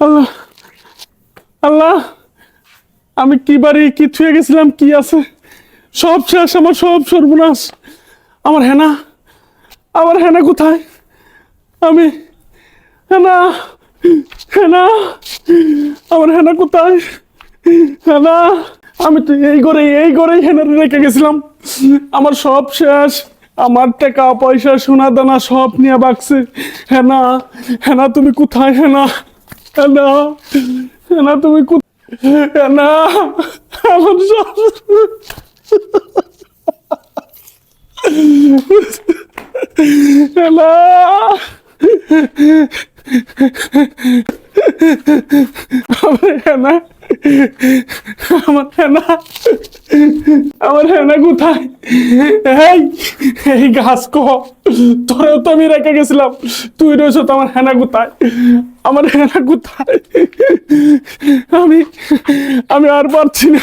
আল্লাহ আল্লাহ, আমি কি বাড়ি কি থুয়ে গেছিলাম, কি আছে সব শেষ, আমার সব সর্বনাশ। আমার হেনা, আমার হেনা কোথায়? আমি হেনা, হেনা, আমার হেনা কোথায়? হেনা, আমি তো এই ঘরেই হেনা রেখে গেছিলাম। আমার সব শেষ, আমার টাকা পয়সা সোনা দানা সব নিয়ে বাগছে। হেনা, হেনা তুমি কোথায়? হেনা, হেনা, হেনা তুমি কোথায়? হেনা, আমার সব হেনা, আমার হেনা, আমার হেনা, আমার হেনা কোথায়? এই, এই গাছ কহ, তোরেও তো আমি রেখে গেছিলাম, তুই রয়েছ তো, আমার হেনা কোথায়? আমার হেনা কোথায়? আমি আমি আর পারছি না।